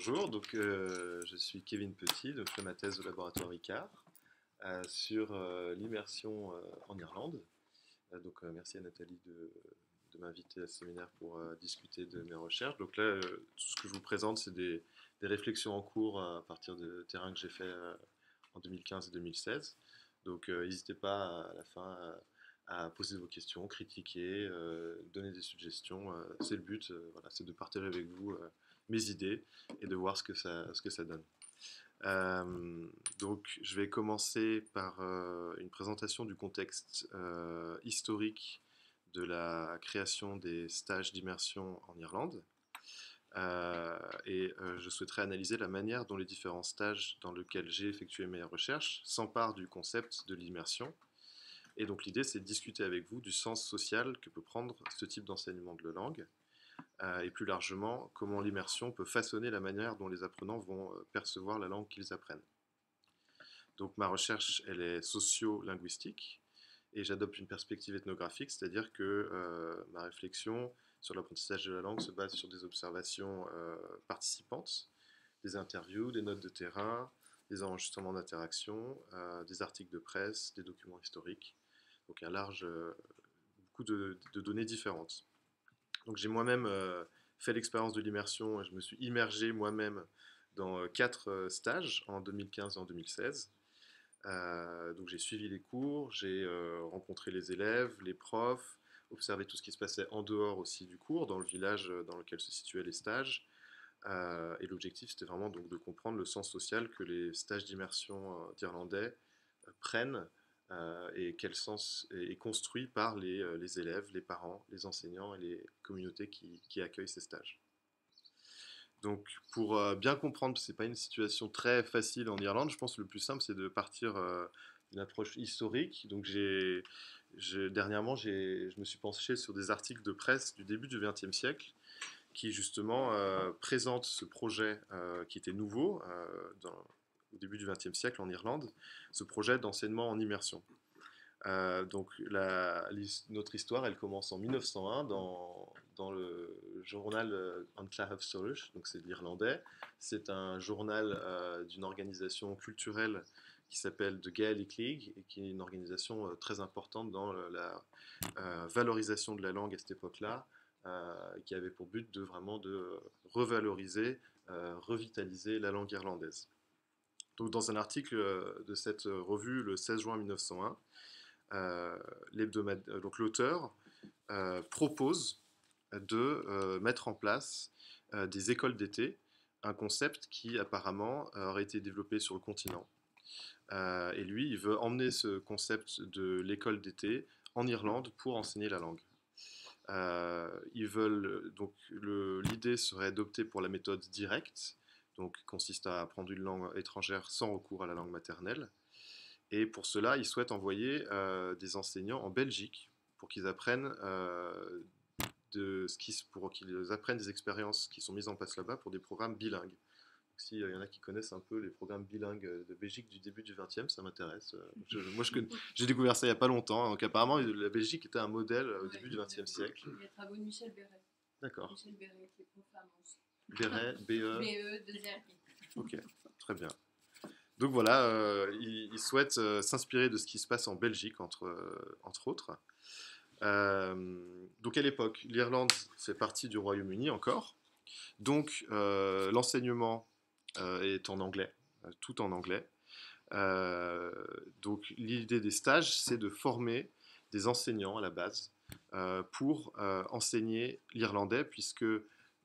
Bonjour, je suis Kevin Petit, donc je fais ma thèse au laboratoire ICAR sur l'immersion en Irlande. Merci à Nathalie de m'inviter à ce séminaire pour discuter de mes recherches. Donc là, tout ce que je vous présente, c'est des réflexions en cours à partir de terrains que j'ai fait en 2015 et 2016. N'hésitez pas à la fin à poser vos questions, critiquer, donner des suggestions. C'est le but, voilà, c'est de partager avec vous mes idées et de voir ce que ça donne. Je vais commencer par une présentation du contexte historique de la création des stages d'immersion en Irlande. Je souhaiterais analyser la manière dont les différents stages dans lesquels j'ai effectué mes recherches s'emparent du concept de l'immersion. Et donc l'idée, c'est de discuter avec vous du sens social que peut prendre ce type d'enseignement de la langue, et plus largement, comment l'immersion peut façonner la manière dont les apprenants vont percevoir la langue qu'ils apprennent. Donc ma recherche, elle est socio-linguistique, et j'adopte une perspective ethnographique, c'est-à-dire que ma réflexion sur l'apprentissage de la langue se base sur des observations participantes, des interviews, des notes de terrain, des enregistrements d'interaction, des articles de presse, des documents historiques. Donc un large, beaucoup de données différentes. Donc j'ai moi-même fait l'expérience de l'immersion et je me suis immergé moi-même dans 4 stages en 2015 et en 2016. Donc j'ai suivi les cours, j'ai rencontré les élèves, les profs, observé tout ce qui se passait en dehors aussi du cours, dans le village dans lequel se situaient les stages. Et l'objectif, c'était vraiment donc de comprendre le sens social que les stages d'immersion d'Irlandais prennent et quel sens est construit par les élèves, les parents, les enseignants et les communautés qui accueillent ces stages. Donc, pour bien comprendre, ce n'est pas une situation très facile en Irlande, je pense que le plus simple, c'est de partir d'une approche historique. Donc, dernièrement, je me suis penché sur des articles de presse du début du XXe siècle qui, justement, présentent ce projet qui était nouveau au début du XXe siècle en Irlande, ce projet d'enseignement en immersion. Notre histoire, elle commence en 1901 dans le journal An Clare of Solus, donc c'est de l'irlandais. C'est un journal d'une organisation culturelle qui s'appelle The Gaelic League et qui est une organisation très importante dans la valorisation de la langue à cette époque-là, qui avait pour but de vraiment de revaloriser, revitaliser la langue irlandaise. Donc dans un article de cette revue le 16 juin 1901, donc l'auteur propose de mettre en place des écoles d'été, un concept qui apparemment aurait été développé sur le continent. Et lui, il veut emmener ce concept de l'école d'été en Irlande pour enseigner la langue. L'idée serait d'opter pour la méthode directe, donc qui consiste à apprendre une langue étrangère sans recours à la langue maternelle. Et pour cela, ils souhaitent envoyer des enseignants en Belgique pour qu'ils apprennent pour qu'ils apprennent des expériences qui sont mises en place là-bas pour des programmes bilingues. S'il y en a qui connaissent un peu les programmes bilingues de Belgique du début du XXe, ça m'intéresse. J'ai découvert ça il n'y a pas longtemps. Donc apparemment, la Belgique était un modèle au début du XXe siècle. Les travaux de Michel Béret. D'accord. Michel Béret, qui est prof à Mons. Béret, B-E. B-E, 2-R-I. Ok, très bien. Donc voilà, ils souhaitent s'inspirer de ce qui se passe en Belgique, entre autres. Donc à l'époque, l'Irlande fait partie du Royaume-Uni encore. Donc l'enseignement est en anglais, tout en anglais. Donc l'idée des stages, c'est de former des enseignants à la base pour enseigner l'irlandais, puisque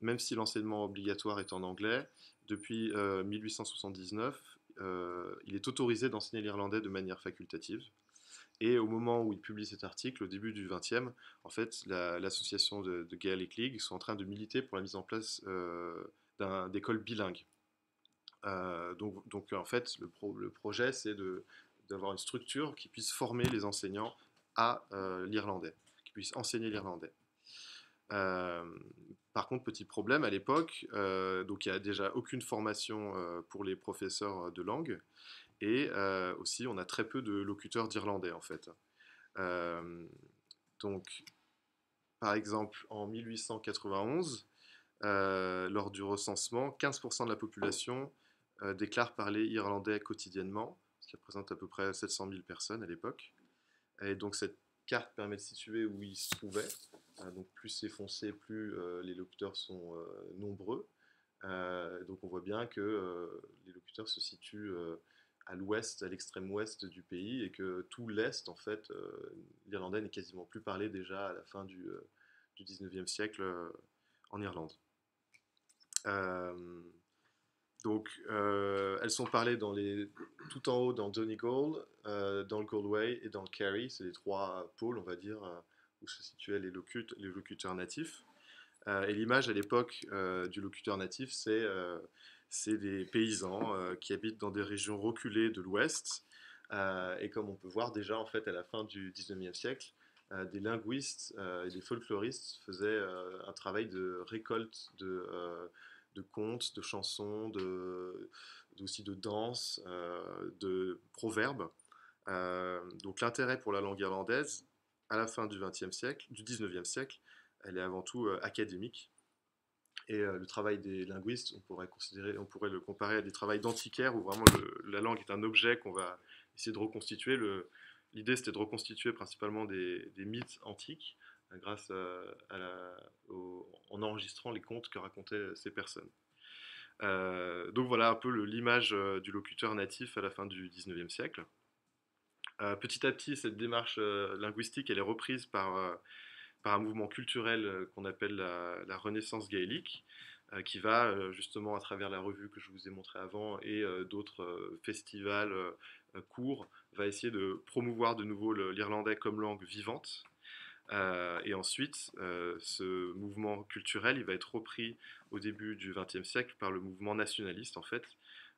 même si l'enseignement obligatoire est en anglais, depuis 1879, il est autorisé d'enseigner l'irlandais de manière facultative. Et au moment où il publie cet article, au début du XXe, en fait, l'association de Gaelic League sont en train de militer pour la mise en place d'écoles bilingues. En fait, le projet, c'est d'avoir une structure qui puisse former les enseignants à l'irlandais, qui puisse enseigner l'irlandais. Par contre, petit problème, à l'époque, donc il n'y a déjà aucune formation pour les professeurs de langue, et aussi on a très peu de locuteurs d'irlandais en fait. Donc, par exemple, en 1891, lors du recensement, 15% de la population déclare parler irlandais quotidiennement, ce qui représente à peu près 700 000 personnes à l'époque. Et donc cette carte permet de situer où ils se trouvaient. Donc plus c'est foncé, plus les locuteurs sont nombreux. Donc on voit bien que les locuteurs se situent à l'ouest, à l'extrême ouest du pays, et que tout l'est, en fait, l'irlandais n'est quasiment plus parlé déjà à la fin du 19e siècle en Irlande. Euh, elles sont parlées tout en haut dans Donegal, dans le Galway et dans le Kerry. C'est les trois pôles, on va dire, où se situaient les locuteurs natifs. Et l'image à l'époque du locuteur natif, c'est des paysans qui habitent dans des régions reculées de l'Ouest. Et comme on peut voir déjà en fait à la fin du 19e siècle, des linguistes et des folkloristes faisaient un travail de récolte de contes, de chansons, aussi de danse, de proverbes. Donc l'intérêt pour la langue irlandaise à la fin du 20e siècle, du 19e siècle, elle est avant tout académique. Et le travail des linguistes, on pourrait le comparer à des travaux d'antiquaires où vraiment la langue est un objet qu'on va essayer de reconstituer. L'idée c'était de reconstituer principalement des mythes antiques grâce en enregistrant les contes que racontaient ces personnes. Donc voilà un peu l'image du locuteur natif à la fin du 19e siècle. Petit à petit, cette démarche linguistique elle est reprise par un mouvement culturel qu'on appelle la Renaissance gaélique, qui va justement à travers la revue que je vous ai montrée avant et d'autres festivals courts, va essayer de promouvoir de nouveau l'irlandais comme langue vivante. Et ensuite, ce mouvement culturel, il va être repris au début du XXe siècle par le mouvement nationaliste, en fait,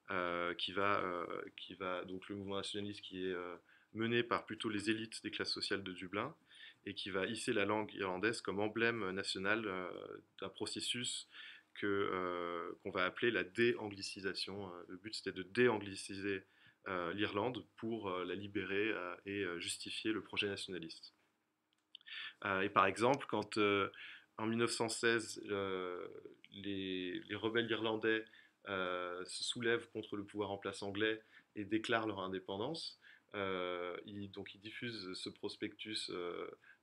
donc le mouvement nationaliste qui est mené par plutôt les élites des classes sociales de Dublin, et qui va hisser la langue irlandaise comme emblème national d'un processus qu'on va appeler la dé-anglicisation. Le but c'était de dé-angliciser l'Irlande pour la libérer et justifier le projet nationaliste. Et par exemple, quand en 1916 les rebelles irlandais se soulèvent contre le pouvoir en place anglais et déclarent leur indépendance, donc ils diffusent ce prospectus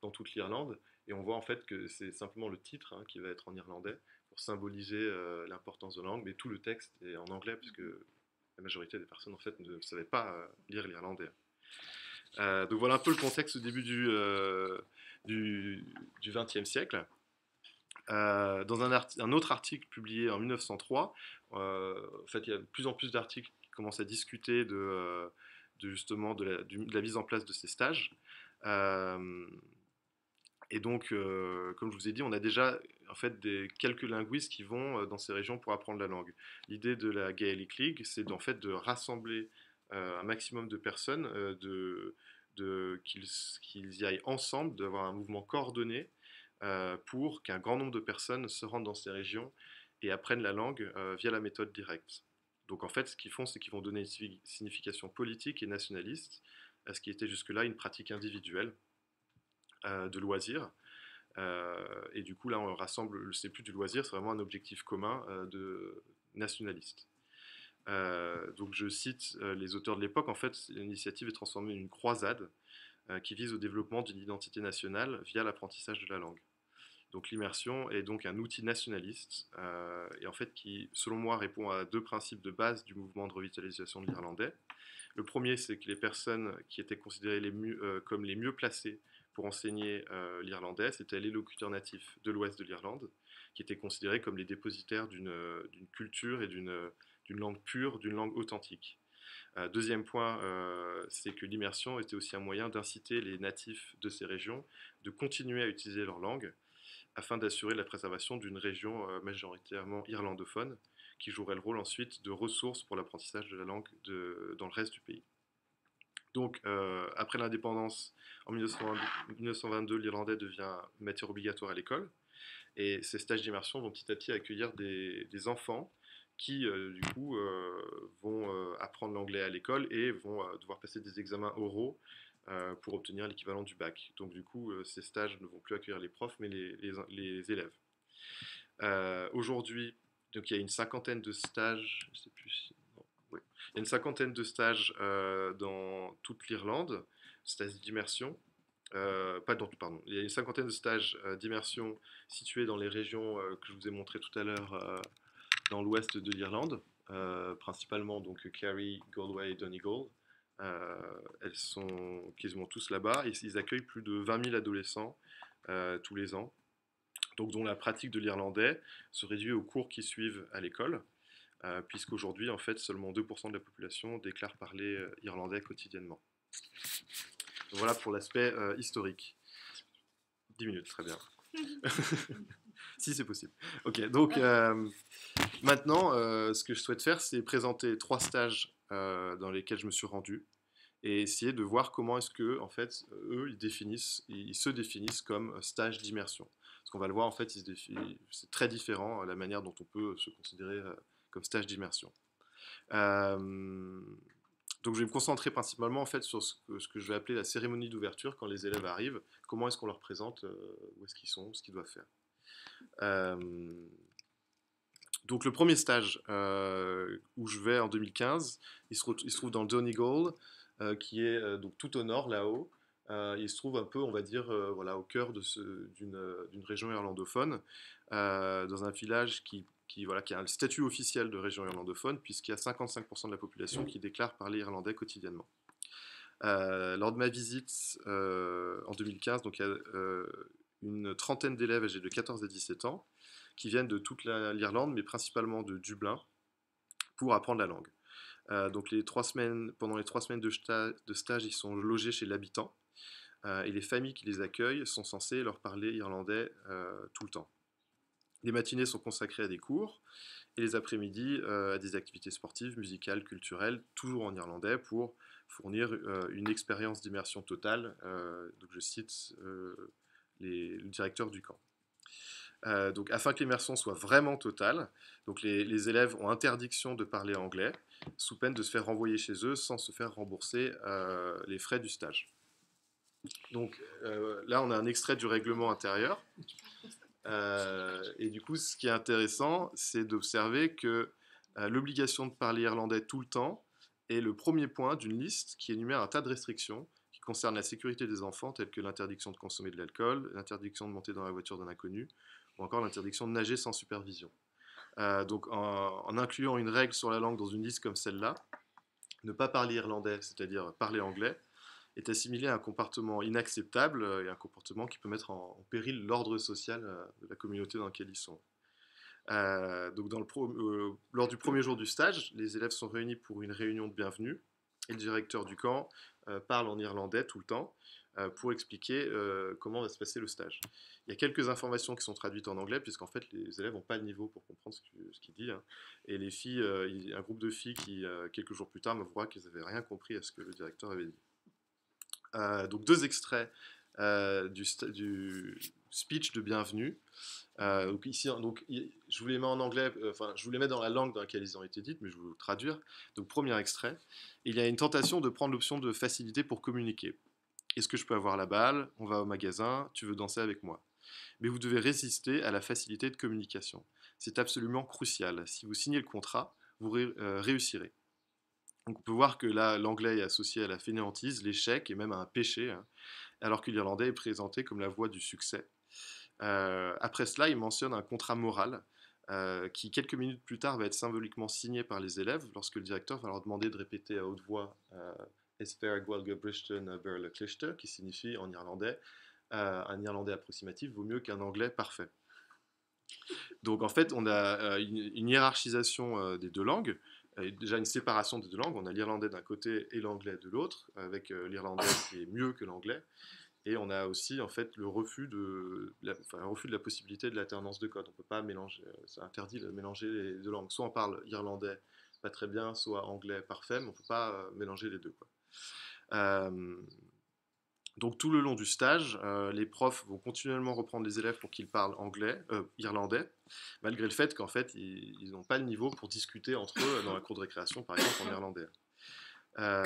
dans toute l'Irlande, et on voit en fait que c'est simplement le titre qui va être en irlandais pour symboliser l'importance de la langue, mais tout le texte est en anglais puisque la majorité des personnes en fait ne savaient pas lire l'irlandais. Donc voilà un peu le contexte au début du XXe siècle. Dans un autre article publié en 1903, en fait, il y a de plus en plus d'articles qui commencent à discuter justement de la mise en place de ces stages. Et donc, comme je vous ai dit, on a déjà en fait quelques linguistes qui vont dans ces régions pour apprendre la langue. L'idée de la Gaelic League, c'est en fait de rassembler un maximum de personnes, qu'ils y aillent ensemble, d'avoir un mouvement coordonné pour qu'un grand nombre de personnes se rendent dans ces régions et apprennent la langue via la méthode directe. Donc en fait, ce qu'ils font, c'est qu'ils vont donner une signification politique et nationaliste à ce qui était jusque-là une pratique individuelle de loisirs. Et du coup, là, on rassemble, c'est plus du loisir, c'est vraiment un objectif commun de nationaliste. Donc je cite les auteurs de l'époque, en fait, l'initiative est transformée en une croisade qui vise au développement d'une identité nationale via l'apprentissage de la langue. Donc l'immersion est donc un outil nationaliste et en fait qui, selon moi, répond à deux principes de base du mouvement de revitalisation de l'irlandais. Le premier, c'est que les personnes qui étaient considérées comme les mieux placées pour enseigner l'irlandais, c'était les locuteurs natifs de l'ouest de l'Irlande, qui étaient considérés comme les dépositaires d'une culture et d'une langue pure, d'une langue authentique. Deuxième point, c'est que l'immersion était aussi un moyen d'inciter les natifs de ces régions de continuer à utiliser leur langue afin d'assurer la préservation d'une région majoritairement irlandophone qui jouerait le rôle ensuite de ressource pour l'apprentissage de la langue dans le reste du pays. Donc, après l'indépendance, en 1922, l'irlandais devient matière obligatoire à l'école. Et ces stages d'immersion vont petit à petit accueillir des enfants qui, du coup, vont apprendre l'anglais à l'école et vont devoir passer des examens oraux pour obtenir l'équivalent du bac. Donc, du coup, ces stages ne vont plus accueillir les profs, mais les élèves. Aujourd'hui, donc il y a une cinquantaine de stages, je sais plus non, oui. Il y a une cinquantaine de stages dans toute l'Irlande, stages d'immersion. Pas dans, pardon, il y a une cinquantaine de stages d'immersion situés dans les régions que je vous ai montrées tout à l'heure dans l'ouest de l'Irlande, principalement donc Kerry, Galway et Donegal. Elles sont quasiment tous là-bas et ils accueillent plus de 20 000 adolescents tous les ans, donc dont la pratique de l'irlandais se réduit aux cours qui suivent à l'école, puisqu'aujourd'hui en fait seulement 2% de la population déclare parler irlandais quotidiennement. Donc voilà pour l'aspect historique. 10 minutes, très bien. Si c'est possible. Ok, donc maintenant, ce que je souhaite faire, c'est présenter 3 stages dans lesquels je me suis rendu et essayer de voir comment est-ce que, en fait, eux, ils se définissent comme stage d'immersion. Parce qu'on va le voir, en fait, c'est très différent la manière dont on peut se considérer comme stage d'immersion. Euh, donc je vais me concentrer principalement en fait sur ce que je vais appeler la cérémonie d'ouverture quand les élèves arrivent. Comment est-ce qu'on leur présente où est-ce qu'ils sont, ce qu'ils doivent faire. Euh, donc le premier stage où je vais en 2015, il se trouve dans le Donegal, qui est donc tout au nord là-haut. Il se trouve un peu, on va dire, voilà, au cœur d'une région irlandophone, dans un village voilà, qui a un statut officiel de région irlandophone, puisqu'il y a 55% de la population qui déclare parler irlandais quotidiennement. Lors de ma visite en 2015, donc il y a une trentaine d'élèves âgés de 14 à 17 ans qui viennent de toute l'Irlande, mais principalement de Dublin, pour apprendre la langue. Donc pendant les 3 semaines de stage, ils sont logés chez l'habitant, et les familles qui les accueillent sont censées leur parler irlandais tout le temps. Les matinées sont consacrées à des cours, et les après-midi à des activités sportives, musicales, culturelles, toujours en irlandais, pour fournir une expérience d'immersion totale. Donc je cite le directeur du camp. Donc afin que l'immersion soit vraiment totale, donc les élèves ont interdiction de parler anglais, sous peine de se faire renvoyer chez eux sans se faire rembourser les frais du stage. Donc là, on a un extrait du règlement intérieur. Et du coup, ce qui est intéressant, c'est d'observer que l'obligation de parler irlandais tout le temps est le premier point d'une liste qui énumère un tas de restrictions qui concernent la sécurité des enfants, telles que l'interdiction de consommer de l'alcool, l'interdiction de monter dans la voiture d'un inconnu, ou encore l'interdiction de nager sans supervision. Donc en incluant une règle sur la langue dans une liste comme celle-là, ne pas parler irlandais, c'est-à-dire parler anglais, est assimilé à un comportement inacceptable et un comportement qui peut mettre en péril l'ordre social de la communauté dans laquelle ils sont. Donc lors du premier jour du stage, les élèves sont réunis pour une réunion de bienvenue et le directeur du camp parle en irlandais tout le temps pour expliquer comment va se passer le stage. Il y a quelques informations qui sont traduites en anglais puisqu'en fait les élèves n'ont pas le niveau pour comprendre ce qu'il dit, hein. Et les filles, il y a un groupe de filles qui quelques jours plus tard me voient qu'elles n'avaient rien compris à ce que le directeur avait dit. Donc 2 extraits du speech de bienvenue. Donc ici, donc, je vous les mets en anglais, enfin je vous les mets dans la langue dans laquelle ils ont été dites, mais je vais vous traduire. Donc premier extrait, il y a une tentation de prendre l'option de facilité pour communiquer. Est-ce que je peux avoir la balle? On va au magasin, tu veux danser avec moi? Mais vous devez résister à la facilité de communication. C'est absolument crucial. Si vous signez le contrat, vous réussirez. Donc on peut voir que là, l'anglais est associé à la fainéantise, l'échec et même à un péché, hein, alors que l'irlandais est présenté comme la voie du succès. Après cela, il mentionne un contrat moral qui, quelques minutes plus tard, va être symboliquement signé par les élèves lorsque le directeur va leur demander de répéter à haute voix Esfer Gwalga Brishton Berle Clichte, qui signifie en irlandais un irlandais approximatif vaut mieux qu'un anglais parfait. Donc en fait, on a une hiérarchisation des deux langues, déjà une séparation des deux langues. On a l'irlandais d'un côté et l'anglais de l'autre, avec l'irlandais qui est mieux que l'anglais. Et on a aussi en fait le refus un refus de la possibilité de l'alternance de code. On ne peut pas mélanger, c'est interdit de mélanger les deux langues. Soit on parle irlandais pas très bien, soit anglais parfait, mais on ne peut pas mélanger les deux, quoi. Donc tout le long du stage, les profs vont continuellement reprendre les élèves pour qu'ils parlent irlandais, malgré le fait qu'en fait ils n'ont pas le niveau pour discuter entre eux dans la cour de récréation, par exemple en irlandais. Euh,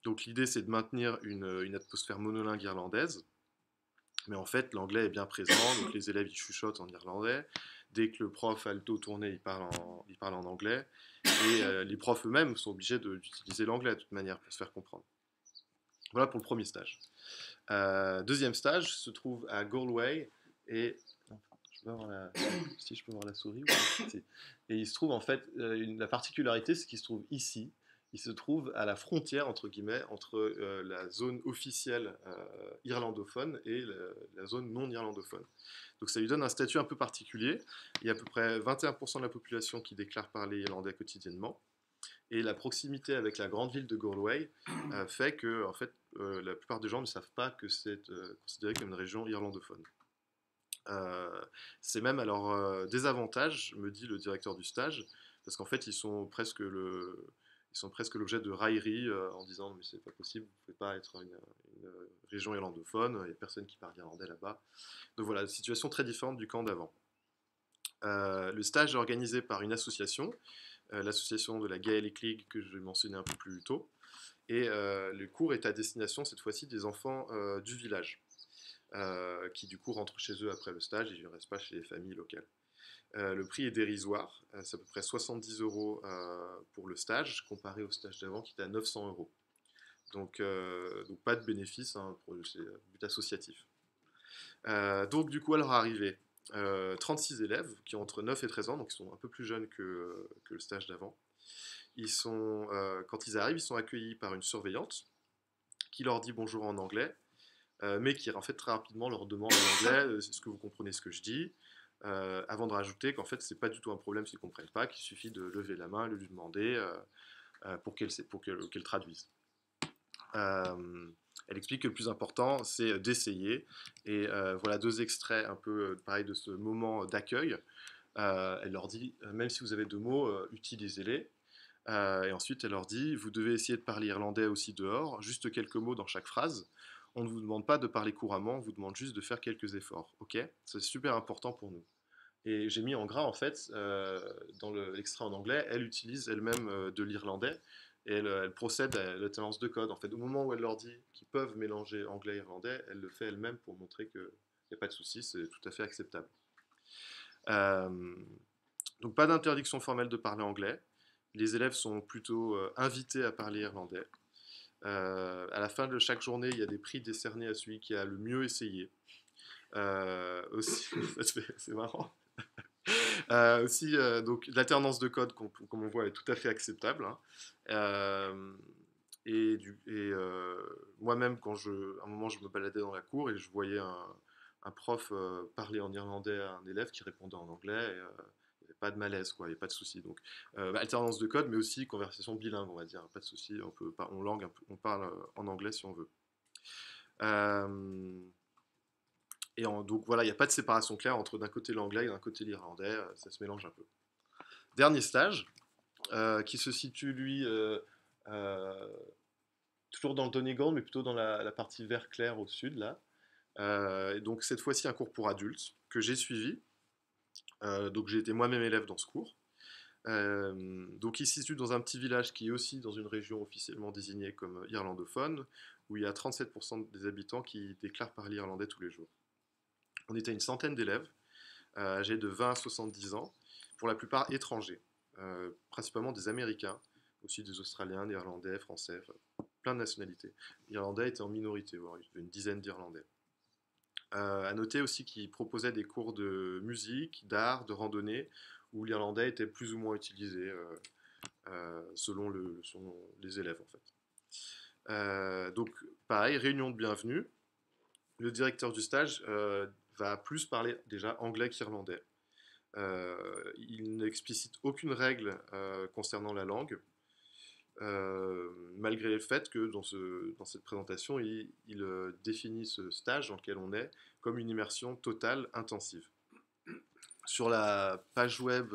donc l'idée c'est de maintenir une atmosphère monolingue irlandaise, mais en fait l'anglais est bien présent, donc les élèves ils chuchotent en irlandais, dès que le prof a le dos tourné, il parle en anglais. Et les profs eux-mêmes sont obligés d'utiliser l'anglais de toute manière pour se faire comprendre. Voilà pour le premier stage. Deuxième stage se trouve à Galway et je peux avoir si je peux voir la souris. Et il se trouve en fait, la particularité c'est qu'il se trouve ici. Il se trouve à la frontière entre guillemets entre la zone officielle irlandophone et la zone non irlandophone. Donc ça lui donne un statut un peu particulier. Il y a à peu près 21% de la population qui déclare parler irlandais quotidiennement. Et la proximité avec la grande ville de Galway fait que en fait, la plupart des gens ne savent pas que c'est considéré comme une région irlandophone. C'est même à leur désavantage, me dit le directeur du stage, parce qu'en fait, ils sont presque l'objet de railleries en disant mais c'est pas possible, vous ne pouvez pas être une région irlandophone, il n'y a personne qui parle irlandais là-bas. Donc voilà, situation très différente du camp d'avant. Le stage est organisé par une association, l'association de la Gaelic League que je mentionnais un peu plus tôt, et le cours est à destination cette fois-ci des enfants du village. Qui du coup rentrent chez eux après le stage et ne restent pas chez les familles locales. Le prix est dérisoire, c'est à peu près 70 € pour le stage, comparé au stage d'avant qui était à 900 €. Donc pas de bénéfice hein, pour le but associatif. Donc du coup à leur arrivée, 36 élèves qui ont entre 9 et 13 ans, donc ils sont un peu plus jeunes que le stage d'avant. Quand ils arrivent, ils sont accueillis par une surveillante qui leur dit bonjour en anglais, mais qui en fait très rapidement leur demande en anglais est-ce que vous comprenez ce que je dis, avant de rajouter qu'en fait c'est pas du tout un problème s'ils ne comprennent pas, qu'il suffit de lever la main et de lui demander pour qu'elle traduise. Elle explique que le plus important c'est d'essayer et voilà deux extraits un peu pareil de ce moment d'accueil. Elle leur dit même si vous avez deux mots, utilisez-les. Et ensuite elle leur dit vous devez essayer de parler irlandais aussi dehors, juste quelques mots dans chaque phrase. On ne vous demande pas de parler couramment, on vous demande juste de faire quelques efforts, ok? C'est super important pour nous. Et j'ai mis en gras, en fait, dans l'extrait en anglais, elle utilise elle-même de l'irlandais et elle procède à l'alternance de code. En fait, au moment où elle leur dit qu'ils peuvent mélanger anglais et irlandais, elle le fait elle-même pour montrer qu'il n'y a pas de souci, c'est tout à fait acceptable. Euh, donc pas d'interdiction formelle de parler anglais. Les élèves sont plutôt invités à parler irlandais. À la fin de chaque journée, il y a des prix décernés à celui qui a le mieux essayé. Aussi, c'est marrant. Aussi, donc l'alternance de code, comme on voit, est tout à fait acceptable. Hein. Moi-même, à un moment, je me baladais dans la cour et je voyais un prof parler en irlandais à un élève qui répondait en anglais. Et, il n'y avait pas de malaise, quoi, il n'y avait pas de souci. Donc, alternance de code, mais aussi conversation bilingue, on va dire. Pas de souci, on parle en anglais si on veut. Donc voilà, il n'y a pas de séparation claire entre d'un côté l'anglais et d'un côté l'irlandais, ça se mélange un peu. Dernier stage, qui se situe lui toujours dans le Donegal, mais plutôt dans la partie vert clair au sud là. Donc cette fois-ci un cours pour adultes que j'ai suivi. Donc j'ai été moi-même élève dans ce cours. Donc il se situe dans un petit village qui est aussi dans une région officiellement désignée comme irlandophone, où il y a 37% des habitants qui déclarent parler irlandais tous les jours. On était une centaine d'élèves, âgés de 20 à 70 ans, pour la plupart étrangers, principalement des Américains, aussi des Australiens, des Irlandais, Français, plein de nationalités. L'Irlandais était en minorité, il y avait une dizaine d'Irlandais. À noter aussi qu'ils proposaient des cours de musique, d'art, de randonnée, où l'Irlandais était plus ou moins utilisé selon les élèves en fait. Donc pareil, réunion de bienvenue. Le directeur du stage va plus parler déjà anglais qu'irlandais. Il n'explicite aucune règle concernant la langue, malgré le fait que dans cette présentation, il définit ce stage dans lequel on est comme une immersion totale intensive. Sur la page web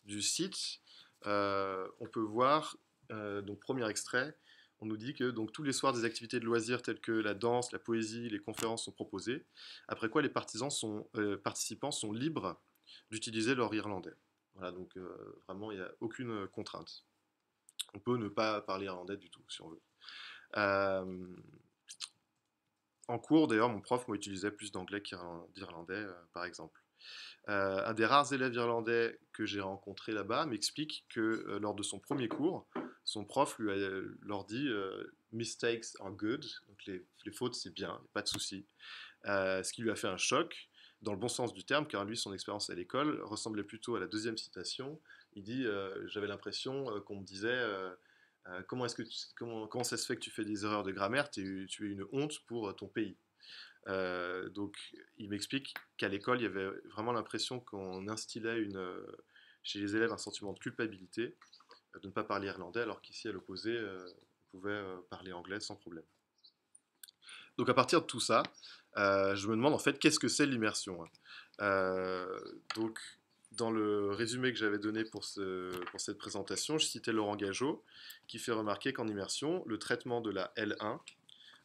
du site, on peut voir, donc premier extrait, on nous dit que donc, tous les soirs des activités de loisirs telles que la danse, la poésie, les conférences sont proposées, après quoi les participants sont libres d'utiliser leur irlandais. Voilà, donc vraiment il n'y a aucune contrainte. On peut ne pas parler irlandais du tout si on veut. En cours d'ailleurs mon prof utilisait plus d'anglais qu'irlandais par exemple. Un des rares élèves irlandais que j'ai rencontré là-bas m'explique que lors de son premier cours, son prof leur dit Mistakes are good, donc les fautes c'est bien, pas de souci. Ce qui lui a fait un choc, dans le bon sens du terme, car lui, son expérience à l'école ressemblait plutôt à la deuxième citation. Il dit J'avais l'impression qu'on me disait comment ça se fait que tu fais des erreurs de grammaire, tu es une honte pour ton pays. Donc, il m'explique qu'à l'école, il y avait vraiment l'impression qu'on instillait chez les élèves un sentiment de culpabilité de ne pas parler irlandais, alors qu'ici, à l'opposé, on pouvait parler anglais sans problème. Donc, à partir de tout ça, je me demande en fait qu'est-ce que c'est l'immersion. Euh, donc, dans le résumé que j'avais donné pour cette présentation, je citais Laurent Gageot, qui fait remarquer qu'en immersion, le traitement de la L1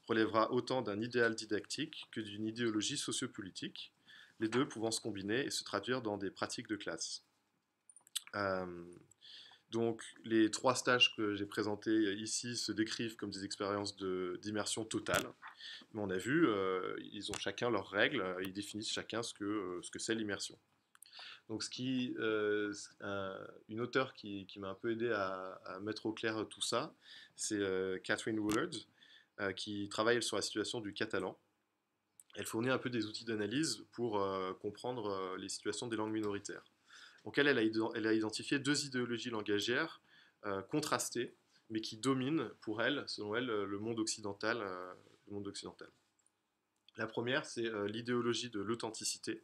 relèvera autant d'un idéal didactique que d'une idéologie sociopolitique, les deux pouvant se combiner et se traduire dans des pratiques de classe. Euh, donc les 3 stages que j'ai présentés ici se décrivent comme des expériences d'immersion totale. Mais on a vu, ils ont chacun leurs règles, ils définissent chacun ce que c'est l'immersion. Donc une auteure qui m'a un peu aidé à mettre au clair tout ça, c'est Catherine Woolard, qui travaille sur la situation du catalan. Elle fournit un peu des outils d'analyse pour comprendre les situations des langues minoritaires. Donc elle a identifié 2 idéologies langagières contrastées, mais qui dominent pour elle, selon elle, le monde occidental. La première, c'est l'idéologie de l'authenticité,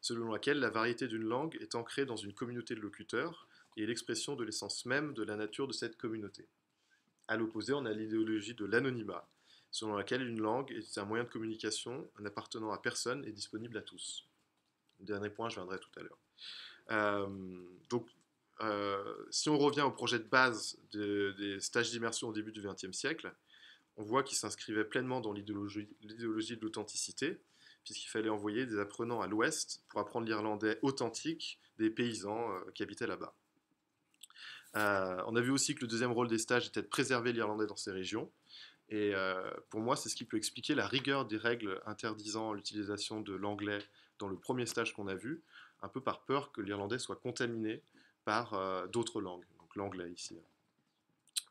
selon laquelle la variété d'une langue est ancrée dans une communauté de locuteurs et est l'expression de l'essence même de la nature de cette communauté. À l'opposé, on a l'idéologie de l'anonymat, selon laquelle une langue est un moyen de communication n'appartenant à personne et disponible à tous. Dernier point, je viendrai tout à l'heure. Si on revient au projet de base des stages d'immersion au début du XXe siècle, on voit qu'il s'inscrivait pleinement dans l'idéologie de l'authenticité, puisqu'il fallait envoyer des apprenants à l'ouest pour apprendre l'irlandais authentique des paysans qui habitaient là-bas. On a vu aussi que le deuxième rôle des stages était de préserver l'irlandais dans ces régions. Et pour moi, c'est ce qui peut expliquer la rigueur des règles interdisant l'utilisation de l'anglais dans le premier stage qu'on a vu, un peu par peur que l'irlandais soit contaminé par d'autres langues, donc l'anglais ici.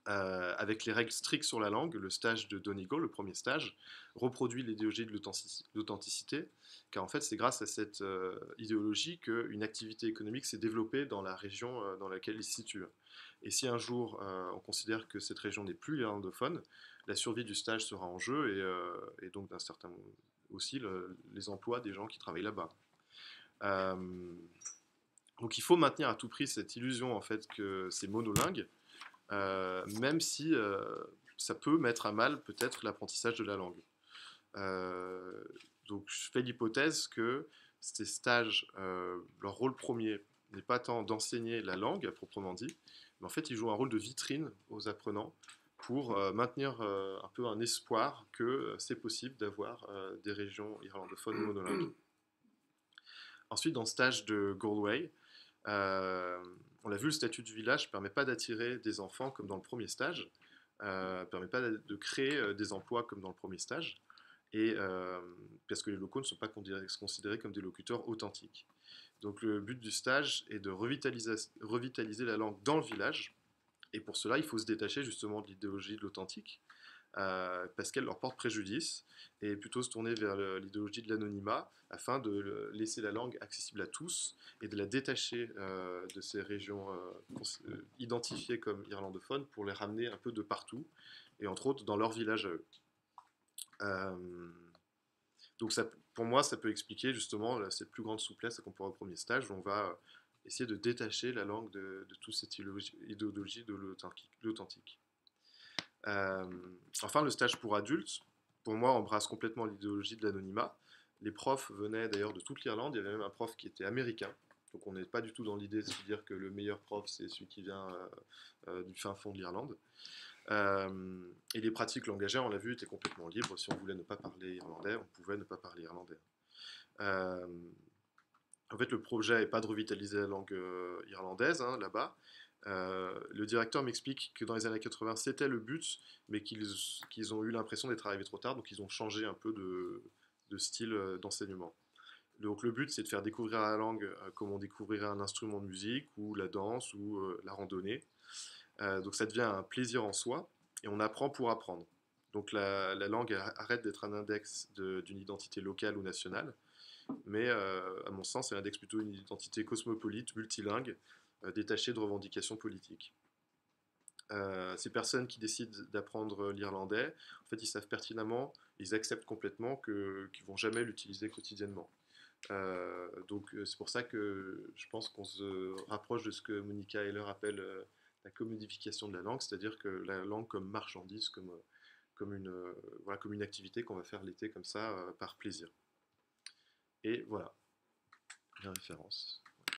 Avec les règles strictes sur la langue, le stage de Donegal, le premier stage, reproduit l'idéologie de l'authenticité, car en fait c'est grâce à cette idéologie qu'une activité économique s'est développée dans la région dans laquelle il se situe. Et si un jour on considère que cette région n'est plus irlandophone, la survie du stage sera en jeu et donc d'un certain aussi les emplois des gens qui travaillent là-bas. Donc il faut maintenir à tout prix cette illusion en fait que c'est monolingue, même si ça peut mettre à mal peut-être l'apprentissage de la langue. Donc je fais l'hypothèse que ces stages, leur rôle premier n'est pas tant d'enseigner la langue à proprement dit, mais en fait ils jouent un rôle de vitrine aux apprenants pour maintenir un peu un espoir que c'est possible d'avoir des régions irlandophones monolingues. Ensuite, dans le stage de Galway, on l'a vu, le statut du village ne permet pas d'attirer des enfants comme dans le premier stage, ne permet pas de créer des emplois comme dans le premier stage, et parce que les locaux ne sont pas considérés comme des locuteurs authentiques. Donc le but du stage est de revitaliser la langue dans le village, et pour cela, il faut se détacher justement de l'idéologie de l'authentique, parce qu'elle leur porte préjudice, et plutôt se tourner vers l'idéologie de l'anonymat, afin de laisser la langue accessible à tous, et de la détacher de ces régions identifiées comme irlandophones, pour les ramener un peu de partout, et entre autres dans leur village à eux. Donc ça, pour moi, ça peut expliquer justement cette plus grande souplesse qu'on pourra au premier stage, où on va essayer de détacher la langue de toute cette idéologie de l'authentique. Enfin, le stage pour adultes, pour moi, embrasse complètement l'idéologie de l'anonymat. Les profs venaient d'ailleurs de toute l'Irlande, il y avait même un prof qui était américain, donc on n'est pas du tout dans l'idée de se dire que le meilleur prof, c'est celui qui vient du fin fond de l'Irlande. Et les pratiques langagières, on l'a vu, étaient complètement libres. Si on voulait ne pas parler irlandais, on pouvait ne pas parler irlandais. En fait, le projet n'est pas de revitaliser la langue irlandaise là-bas. Le directeur m'explique que dans les années 80, c'était le but, mais qu'ils ont eu l'impression d'être arrivés trop tard, donc ils ont changé un peu de style d'enseignement. Donc le but, c'est de faire découvrir la langue comme on découvrirait un instrument de musique ou la danse ou la randonnée. Donc ça devient un plaisir en soi et on apprend pour apprendre. Donc la langue arrête d'être un index d'une identité locale ou nationale, mais à mon sens, elle indexe plutôt une identité cosmopolite, multilingue, détachée de revendications politiques. Ces personnes qui décident d'apprendre l'irlandais, en fait, ils savent pertinemment, ils acceptent complètement qu'ils ne vont jamais l'utiliser quotidiennement. Donc c'est pour ça que je pense qu'on se rapproche de ce que Monica Heller appelle la commodification de la langue, c'est-à-dire que la langue comme marchandise, voilà, comme une activité qu'on va faire l'été comme ça par plaisir. Et voilà, la référence.